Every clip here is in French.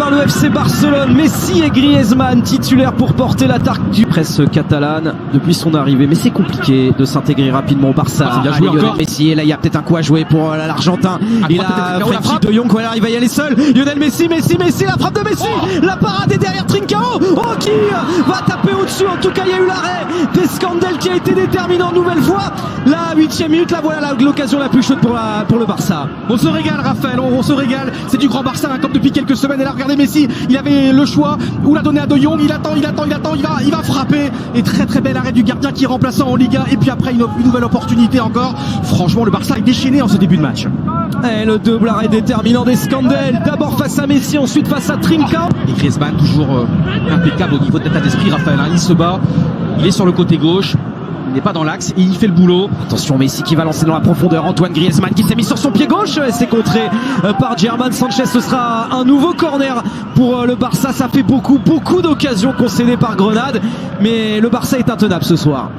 par le FC Barcelone. Messi et Griezmann titulaires pour porter l'attaque du presse catalane depuis son arrivée. Mais c'est compliqué de s'intégrer rapidement au Barça. C'est bien joué encore. Messi, et là il y a peut-être un coup à jouer pour l'Argentin. Il a Frenkie de Jong, voilà, il va y aller seul. Lionel Messi, la frappe de Messi. La parade est derrière Trincao. Oh, qui va taper au-dessus. En tout cas, il y a eu l'arrêt d'Escandel qui a été déterminant nouvelle fois. La 8e minute, là voilà l'occasion la plus chaude pour le Barça. On se régale, Raphaël, on se régale. C'est du grand Barça, comme depuis quelques semaines. Et là, regardez Messi, il avait le choix ou l'a donné à De Jong. Il attend, il va frapper. Et très bel arrêt du gardien qui est remplaçant en Liga. Et puis après, une nouvelle opportunité encore. Franchement, le Barça est déchaîné en ce début de match. Et le double arrêt déterminant d'Escandel. D'abord face à Messi, ensuite face à Trincao. Et Griezmann, toujours impeccable au niveau de l'état d'esprit, Raphaël. Il se bat, il est sur le côté gauche. Il n'est pas dans l'axe et il fait le boulot. Attention, Messi qui va lancer dans la profondeur. Antoine Griezmann qui s'est mis sur son pied gauche. C'est contré par German Sanchez. Ce sera un nouveau corner pour le Barça. Ça fait beaucoup d'occasions concédées par Grenade. Mais le Barça est intenable ce soir.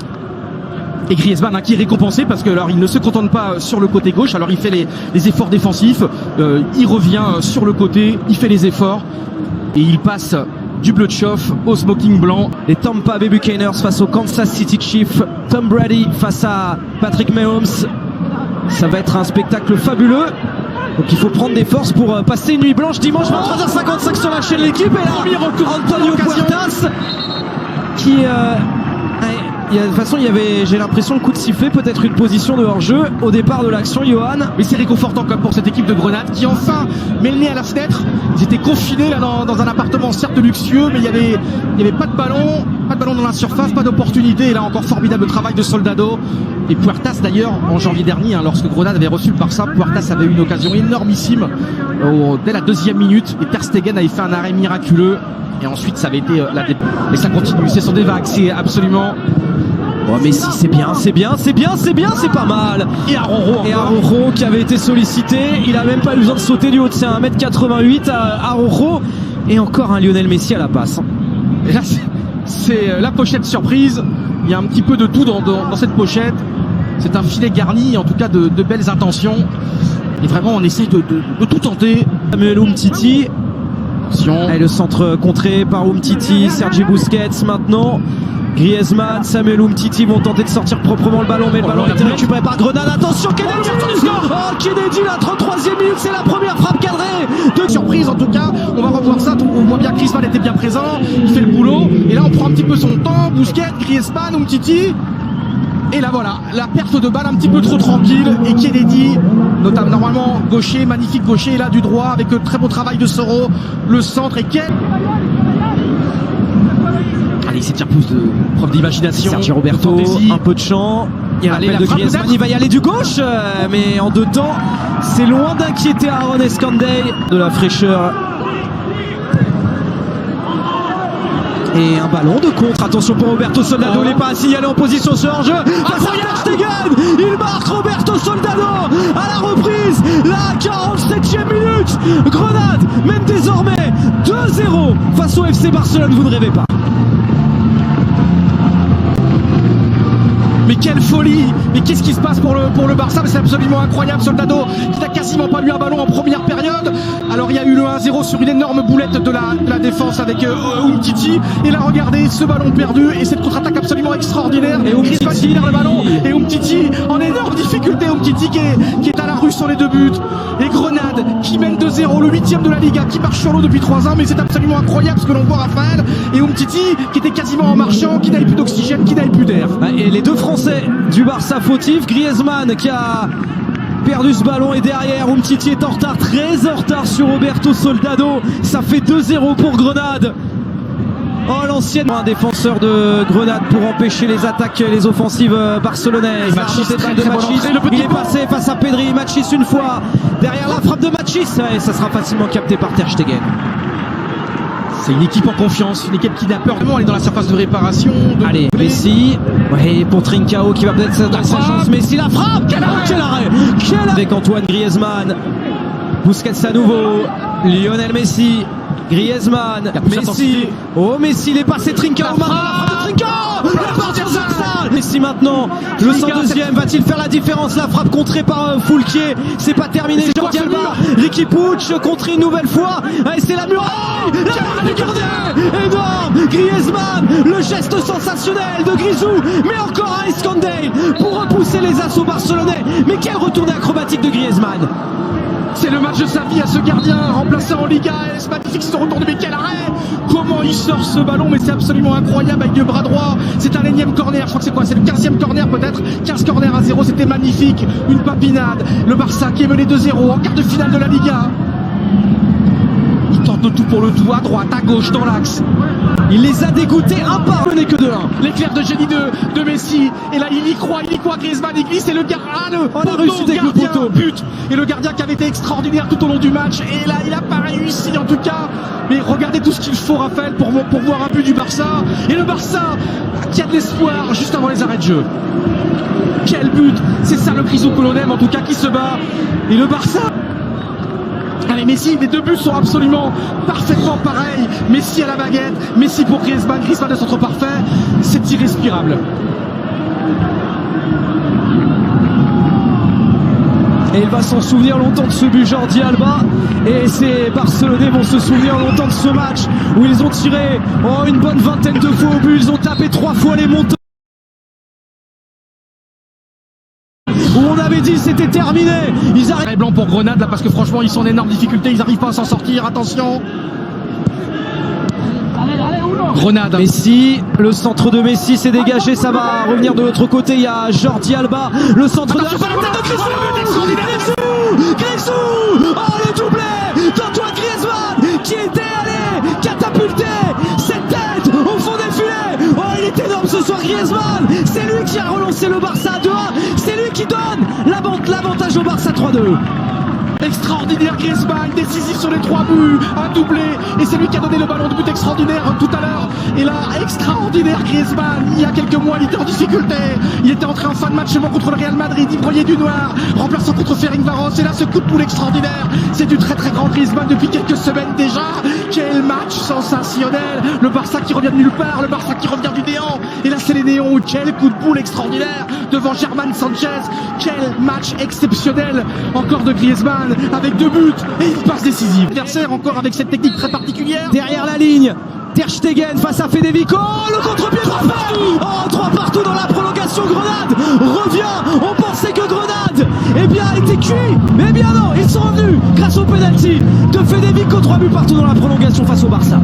Et Griezmann qui est récompensé parce que alors il ne se contente pas sur le côté gauche. Alors il fait les efforts défensifs. Il revient sur le côté. Il fait les efforts. Et il passe du bleu de chauffe au smoking blanc. Les Tampa Bay Buccaneers face au Kansas City Chiefs. Tom Brady face à Patrick Mahomes. Ça va être un spectacle fabuleux. Donc il faut prendre des forces pour passer une nuit blanche dimanche 23h55 sur la chaîne de l'équipe. Et là, premier recours Antonio Puertas qui... de toute façon, il y avait, j'ai l'impression, le coup de sifflet, peut-être une position de hors-jeu au départ de l'action, Johan. Mais c'est réconfortant comme pour cette équipe de Grenade qui enfin met le nez à la fenêtre. Ils étaient confinés là dans un appartement certes luxueux, mais il y avait pas de ballon dans la surface, pas d'opportunité. Et là encore formidable travail de Soldado. Et Puertas d'ailleurs en janvier dernier, lorsque Grenade avait reçu le Barça, Puertas avait eu une occasion énormissime dès la 2e minute. Et Ter Stegen avait fait un arrêt miraculeux. Et ensuite ça avait été et ça continue. Ce sont des vagues, c'est absolument. Oh Messi, c'est pas mal. Et Araujo qui avait été sollicité, il a même pas eu besoin de sauter du haut de ses 1m88 à Araujo. Et encore un Lionel Messi à la passe. Et là c'est la pochette surprise. Il y a un petit peu de tout dans cette pochette. C'est un filet garni, en tout cas de belles intentions. Et vraiment on essaye de tout tenter. Samuel Umtiti. Et le centre contré par Umtiti, Sergi Busquets maintenant. Griezmann, Samuel Umtiti vont tenter de sortir proprement le ballon, mais le ballon a été récupéré par Grenade. Attention, Kennedy, Kennedy, la 33e minute, c'est la première frappe cadrée de surprise. En tout cas, on va revoir ça. On voit bien que Griezmann était bien présent, il fait le boulot. Et là, on prend un petit peu son temps. Busquets, Griezmann, Umtiti. Et là voilà, la perte de balle un petit peu trop tranquille. Et Kennedy, notamment normalement gaucher, magnifique gaucher, là du droit avec très beau travail de Soro, le centre et allez, il s'étire plus de preuve d'imagination. Sergi Roberto, un peu de champ. Il y a l'appel de Griezmann, il va y aller du gauche, mais en deux temps, c'est loin d'inquiéter Aaron Escandel. De la fraîcheur. Et un ballon de contre, attention pour Roberto Soldado, il n'est pas signalé en position sur hors-jeu. Face à Ter Stegen, il marque Roberto Soldado à la reprise, la 47e minute. Grenade mène désormais 2-0 face au FC Barcelone, vous ne rêvez pas. Mais quelle folie! Mais qu'est-ce qui se passe pour le Barça? C'est absolument incroyable. Soldado qui n'a quasiment pas eu un ballon en première période. Alors il y a eu le 1-0 sur une énorme boulette de la défense avec Umtiti. Et là regardez ce ballon perdu et cette contre-attaque absolument extraordinaire. Et Griezmann qui libère le ballon. Et Umtiti en énorme difficulté. Umtiti qui est à la rue sur les 2 buts. Et Grenade qui mène 2-0, le 8e de la Liga, qui marche sur l'eau depuis 3 ans. Mais c'est absolument incroyable ce que l'on voit, Raphaël. Et Umtiti qui était quasiment en marchant, qui n'avait plus d'oxygène, qui n'avait plus d'air. Et les deux Français du Barça fautif, Griezmann qui a perdu ce ballon et derrière Umtiti est en retard, très en retard sur Roberto Soldado. Ça fait 2-0 pour Grenade. Oh, l'ancien défenseur de Grenade pour empêcher les attaques, les offensives barcelonaises. Il est passé face à Pedri, Machis une fois. Derrière la frappe de Machis, et ça sera facilement capté par Ter Stegen. C'est une équipe en confiance, une équipe qui n'a peur. Elle est dans la surface de réparation. Allez, Messi. Ouais, pour Trincao qui va peut-être donner sa chance. Messi, la frappe. Quel arrêt. Avec Antoine Griezmann. Busquets à nouveau. Lionel Messi. Griezmann. Messi. Oh, Messi, il est passé. Trincao. Trincao. La porte de Barça. Messi maintenant. Le 102e va-t-il faire la différence? La frappe contrée par Foulquier. C'est pas terminé. Jordi Alba, Riqui Puig contré une nouvelle fois. Et c'est la muraille. La gardien énorme. Griezmann, le geste sensationnel de Grisou. Mais encore un Escandel pour repousser les assauts barcelonais. Mais quel retourné acrobatique de Griezmann. C'est le match de sa vie à ce gardien remplacé en Liga. C'est magnifique ce retour de mais quel arrêt! Comment il sort ce ballon, mais c'est absolument incroyable avec le bras droit. C'est un énième corner, je crois que c'est quoi? C'est le 15e corner peut-être. 15 corners à 0, c'était magnifique. Une papinade. Le Barça qui est mené 2-0 en quart de finale de la Liga. Il tente de tout pour le tout, à droite, à gauche, dans l'axe. Il les a dégoûtés un par un, n'est que de 1. L'éclair de génie de Messi. Et là, il y croit, Griezmann, il glisse et le gardien, le poteau, but. Et le gardien qui avait été extraordinaire tout au long du match. Et là, il n'a pas réussi en tout cas. Mais regardez tout ce qu'il faut, Raphaël, pour voir un but du Barça. Et le Barça qui a de l'espoir juste avant les arrêts de jeu. Quel but! C'est ça le Grisou que l'on aime, en tout cas, qui se bat. Et le Barça. Allez, Messi, les deux buts sont absolument parfaitement pareils. Messi à la baguette, Messi pour Griezmann de centre parfait, c'est irrespirable. Et il va s'en souvenir longtemps de ce but, Jordi Alba. Et ces Barcelonais vont se souvenir longtemps de ce match où ils ont tiré une bonne vingtaine de fois au but. Ils ont tapé 3 fois les montants. Où on avait dit c'était terminé. Ils arrivent. Blanc pour Grenade là parce que franchement ils sont en énorme difficulté, ils n'arrivent pas à s'en sortir, attention. Grenade. Messi, le centre de Messi s'est dégagé, ça va revenir de l'autre côté, il y a Jordi Alba, le centre de Grisou. Oh le doublé d'Antoine Griezmann qui était allé catapulter cette tête au fond des filets. Oh il est énorme ce soir Griezmann. C'est lui qui a relancé le Barça à 2-1. C'est lui qui donne l'avantage au Barça 3-2. Extraordinaire Griezmann, décisif sur les 3 buts, un doublé, et c'est lui qui a donné le ballon de but extraordinaire tout à l'heure. Et là, extraordinaire Griezmann, il y a quelques mois il était en difficulté, il était entré en fin de match seulement contre le Real Madrid, il broyait du noir, remplaçant contre Ferencváros, et là ce coup de boule extraordinaire, c'est du très très grand Griezmann depuis quelques semaines déjà. Quel match sensationnel, le Barça qui revient de nulle part, le Barça qui revient du néant, et là c'est les néons, quel coup de boule extraordinaire devant German Sanchez, quel match exceptionnel encore de Griezmann. Avec 2 buts et une passe décisive. L'adversaire encore avec cette technique très particulière. Derrière la ligne, Ter Stegen face à Federico. Le contre-pied 3 partout. Oh 3 partout dans la prolongation. Grenade revient. On pensait que Grenade était cuit. Mais bien non, ils sont revenus grâce au penalty de Federico. 3 buts partout dans la prolongation face au Barça.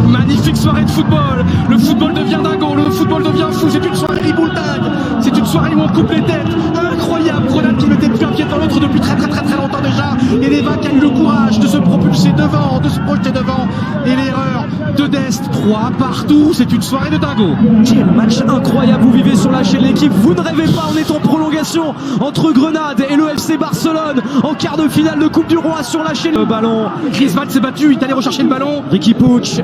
Magnifique soirée de football. Le football devient dingo, le football devient fou. C'est une soirée riboultag. C'est une soirée où on coupe les têtes. Incroyable. Grenade qui mettait plus un pied dans l'autre depuis très longtemps déjà. Et Leva qui a eu le courage de se propulser devant, de se projeter devant. Et l'erreur de Dest. 3 partout. C'est une soirée de dingo. Quel match incroyable vous vivez sur la chaîne L'équipe. Vous ne rêvez pas, on est en prolongation entre Grenade et le FC Barcelone en quart de finale de Coupe du Roi sur la chaîne. Le ballon. Griezmann s'est battu, il est allé rechercher le ballon. Riqui Puig.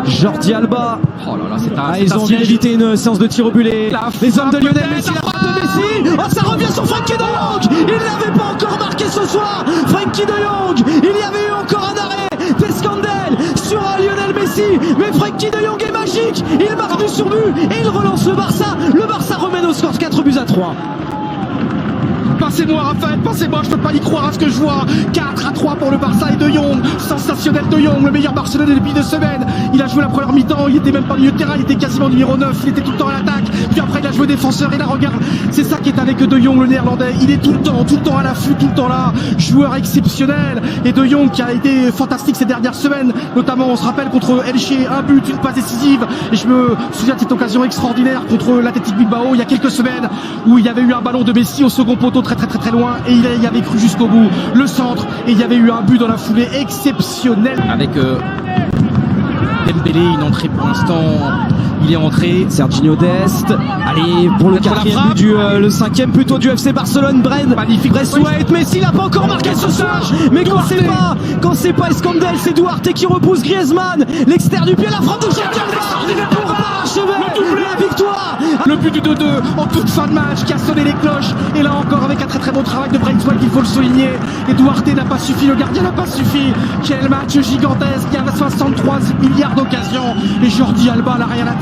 Jordi Alba. Oh là là, ils ont bien évité une séance de tir au but. Les hommes de Lionel Messi, la frappe de Messi. Oh, ça revient sur Frenkie de Jong. Il n'avait pas encore marqué ce soir. Frenkie de Jong. Il y avait eu encore un arrêt d'Escandel sur Lionel Messi. Mais Frenkie de Jong est magique. Il marque du surbut et il relance le Barça. Le Barça remène au score 4 buts à 3. Passez-moi Raphaël, passez-moi, je peux pas y croire à ce que je vois. 4-3 pour le Barça et De Jong, sensationnel De Jong, le meilleur Barcelonais depuis 2 semaines. Il a joué la première mi-temps, il était même pas milieu de terrain, il était quasiment numéro 9, il était tout le temps à l'attaque. Puis après il a joué défenseur et là regarde, c'est ça qui est avec De Jong le néerlandais. Il est tout le temps à l'affût, tout le temps là, joueur exceptionnel. Et De Jong qui a été fantastique ces dernières semaines, notamment on se rappelle contre Elche, un but, une passe décisive. Et je me souviens de cette occasion extraordinaire contre l'Athletic Bilbao il y a quelques semaines où il y avait eu un ballon de Messi au second poteau très loin et il y avait cru jusqu'au bout, le centre, et il y avait eu un but dans la foulée exceptionnel avec Dembélé, une entrée pour l'instant, il est entré. Serginho Dest, allez pour le 4e but le 5e plutôt du FC Barcelone. Magnifique Braithwaite, Messi n'a pas encore marqué ce soir, mais quand c'est pas Escandel, c'est Duarte qui repousse Griezmann, l'extérieur du pied, la frappe de Jordi Alba pour parachever la victoire. Le but du 2-2 en toute fin de match qui a sonné les cloches, et là encore avec un très bon travail de Braithwaite, il faut le souligner. Et Duarte n'a pas suffi, le gardien n'a pas suffi. Quel match gigantesque, il y a 63 milliards d'occasions et Jordi Alba n'a rien à terre.